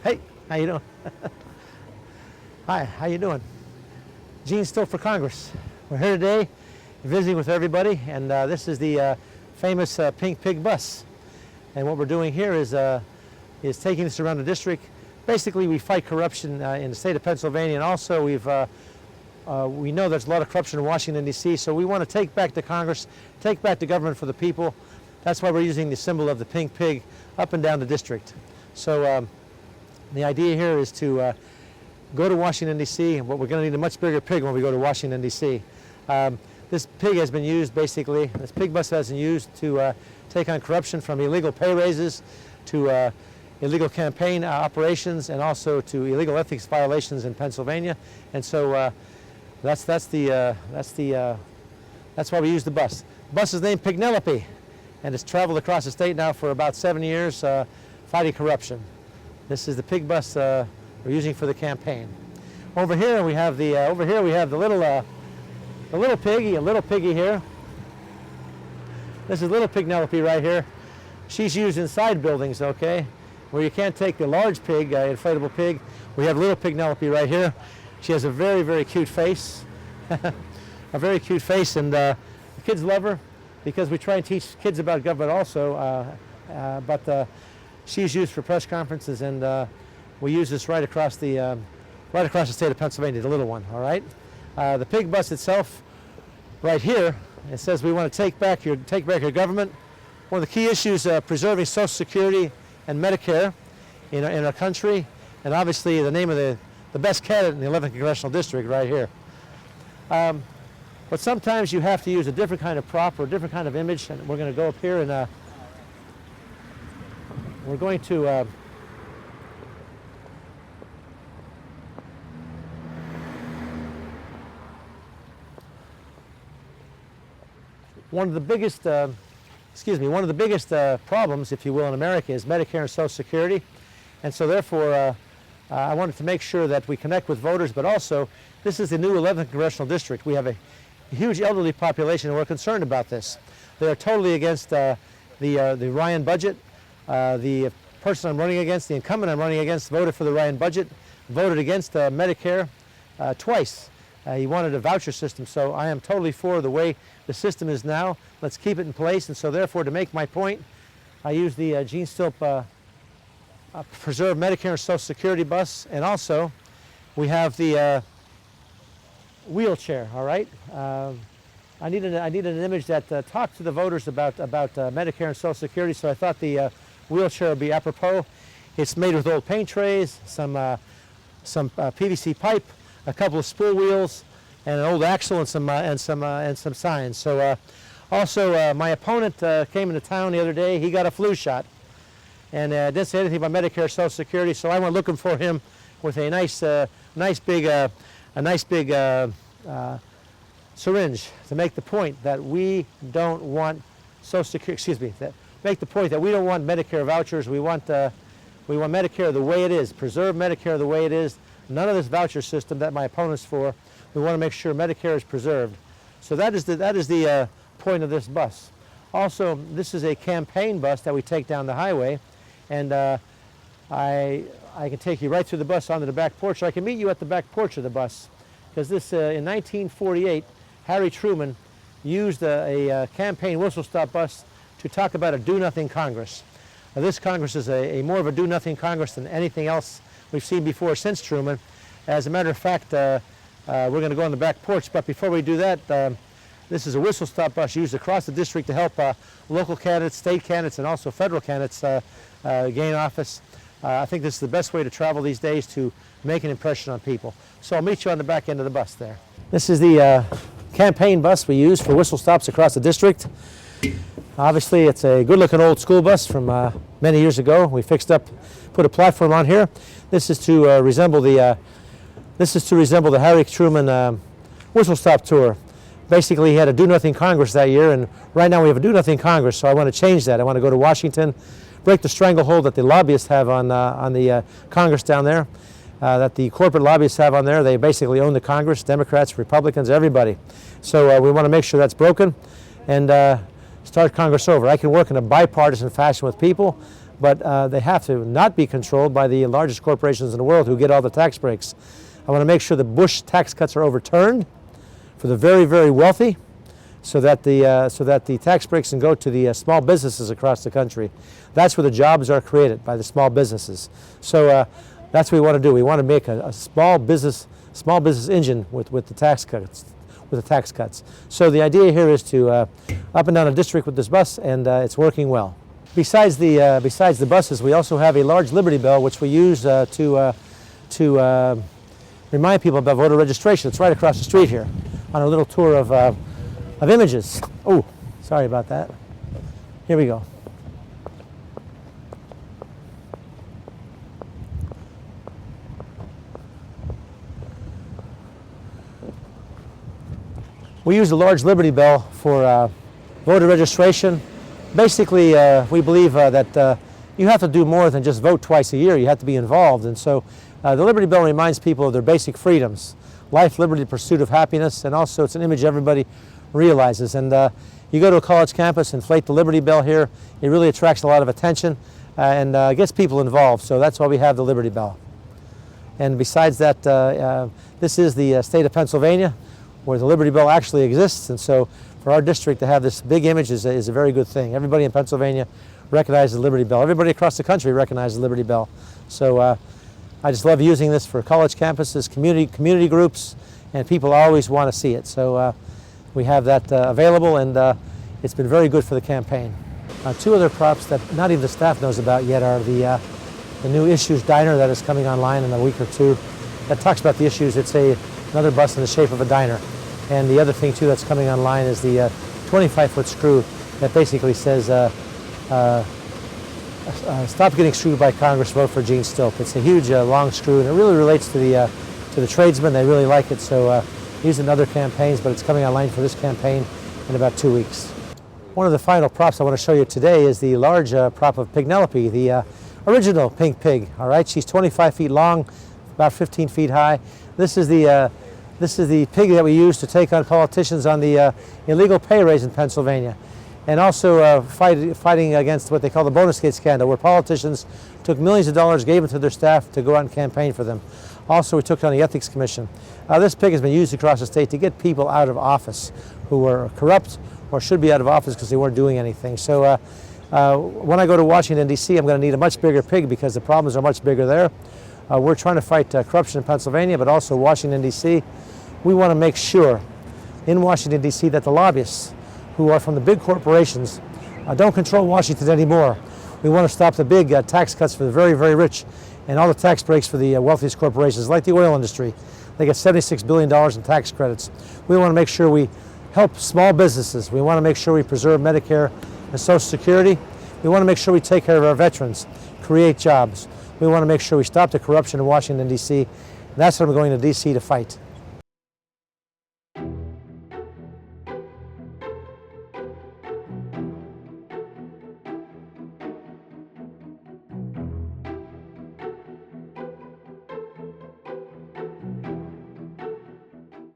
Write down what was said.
Hey, how you doing? Hi, how you doing? Gene Stilp for Congress. We're here today visiting with everybody, and this is the famous Pink Pig bus. And what we're doing here is taking this around the district. Basically, we fight corruption in the state of Pennsylvania, and also we know there's a lot of corruption in Washington, D.C., so we want to take back the Congress, take back the government for the people. That's why we're using the symbol of the pink pig up and down the district. So the idea here is to go to Washington, D.C., but we're going to need a much bigger pig when we go to Washington, D.C. This pig has been used, basically, this pig bus has been used to take on corruption, from illegal pay raises to illegal campaign operations, and also to illegal ethics violations in Pennsylvania. And so that's why we use the bus. The bus is named Pignelope, and it's traveled across the state now for about 7 years fighting corruption. This is the pig bus we're using for the campaign. Over here we have the little piggy here. This is little Pignelope right here. She's used inside buildings, okay, where you can't take the large pig, inflatable pig. We have little Pignelope right here. She has a very, very cute face, a very cute face, and the kids love her because we try and teach kids about government also. But she's used for press conferences, and we use this right across the state of Pennsylvania, the little one. All right. The pig bus itself, right here, it says we want to take back your government. One of the key issues, preserving Social Security and Medicare in our country, and obviously the name of the best candidate in the 11th Congressional District right here. But sometimes you have to use a different kind of prop or a different kind of image, and we're going to go up here and we're going to one of the biggest problems, if you will, in America is Medicare and Social Security. And so therefore, I wanted to make sure that we connect with voters, but also this is the new 11th Congressional District. We have a huge elderly population, and we're concerned about this. They are totally against the Ryan budget. The person I'm running against, the incumbent I'm running against, voted for the Ryan budget, voted against Medicare twice. He wanted a voucher system, so I am totally for the way the system is now. Let's keep it in place, and so therefore, to make my point, I use the Gene Stilp Preserve Medicare and Social Security bus, and also we have the wheelchair. All right, I needed an image that talked to the voters about Medicare and Social Security, so I thought the wheelchair would be apropos. It's made with old paint trays, some PVC pipe, a couple of spool wheels, and an old axle, and some signs. So also my opponent came into town the other day. He got a flu shot, and didn't say anything about Medicare, Social Security. So I went looking for him with a nice big syringe to make the point that we don't want Social Security. Excuse me. Make the point that we don't want Medicare vouchers. We want Medicare the way it is. Preserve Medicare the way it is. None of this voucher system that my opponent's for. We want to make sure Medicare is preserved. So that is the point of this bus. Also, this is a campaign bus that we take down the highway, and I can take you right through the bus onto the back porch. I can meet you at the back porch of the bus, because this in 1948, Harry Truman used a campaign whistle-stop bus to talk about a do-nothing Congress. This Congress is a more of a do-nothing Congress than anything else we've seen before since Truman. As a matter of fact, we're going to go on the back porch, but before we do that, this is a whistle-stop bus used across the district to help local candidates, state candidates, and also federal candidates gain office. I think this is the best way to travel these days to make an impression on people. So I'll meet you on the back end of the bus there. This is the campaign bus we use for whistle stops across the district. Obviously, it's a good-looking old school bus from many years ago. We put a platform on here. This is to resemble the Harry Truman whistle-stop tour. Basically, he had a do-nothing Congress that year, and right now we have a do-nothing Congress. So I want to change that. I want to go to Washington, break the stranglehold that the lobbyists have on the Congress down there, that the corporate lobbyists have on there. They basically own the Congress, Democrats, Republicans, everybody. So we want to make sure that's broken and start Congress over. I can work in a bipartisan fashion with people, but they have to not be controlled by the largest corporations in the world who get all the tax breaks. I want to make sure the Bush tax cuts are overturned for the very, very wealthy, so that the tax breaks can go to the small businesses across the country. That's where the jobs are created, by the small businesses. So that's what we want to do. We want to make a small business engine with the tax cuts. So the idea here is to up and down a district with this bus, and it's working well. Besides the buses, we also have a large Liberty Bell, which we use to remind people about voter registration. It's right across the street here, on a little tour of images. Oh, sorry about that. Here we go. We use a large Liberty Bell for voter registration. Basically, we believe that you have to do more than just vote twice a year. You have to be involved. And so the Liberty Bell reminds people of their basic freedoms: life, liberty, pursuit of happiness, and also it's an image everybody realizes. And you go to a college campus, inflate the Liberty Bell here, it really attracts a lot of attention and gets people involved. So that's why we have the Liberty Bell. And besides that, this is the state of Pennsylvania, where the Liberty Bell actually exists, and so for our district to have this big image is a very good thing. Everybody in Pennsylvania recognizes the Liberty Bell. Everybody across the country recognizes the Liberty Bell. So I just love using this for college campuses, community groups, and people always want to see it. So we have that available, and it's been very good for the campaign. Two other props that not even the staff knows about yet are the new Issues Diner that is coming online in a week or two. That talks about the issues. It's another bus in the shape of a diner. And the other thing too that's coming online is the 25-foot screw that basically says stop getting screwed by Congress, vote for Gene Stilp. It's a huge long screw, and it really relates to the tradesmen. They really like it, so use it in other campaigns, but it's coming online for this campaign in about 2 weeks. One of the final props I want to show you today is the large prop of Pignelope, the original pink pig. All right, she's 25 feet long, about 15 feet high. This is the pig that we use to take on politicians on the illegal pay raise in Pennsylvania, and also fighting against what they call the bonus gate scandal, where politicians took millions of dollars, gave them to their staff to go out and campaign for them. Also, we took on the Ethics Commission. This pig has been used across the state to get people out of office who were corrupt or should be out of office because they weren't doing anything. So when I go to Washington, D.C., I'm going to need a much bigger pig because the problems are much bigger there. We're trying to fight corruption in Pennsylvania, but also Washington, D.C. We want to make sure in Washington, D.C. that the lobbyists who are from the big corporations don't control Washington anymore. We want to stop the big tax cuts for the very, very rich and all the tax breaks for the wealthiest corporations, like the oil industry. They get $76 billion in tax credits. We want to make sure we help small businesses. We want to make sure we preserve Medicare and Social Security. We want to make sure we take care of our veterans, create jobs. We want to make sure we stop the corruption in Washington, D.C. And that's what I'm going to D.C. to fight.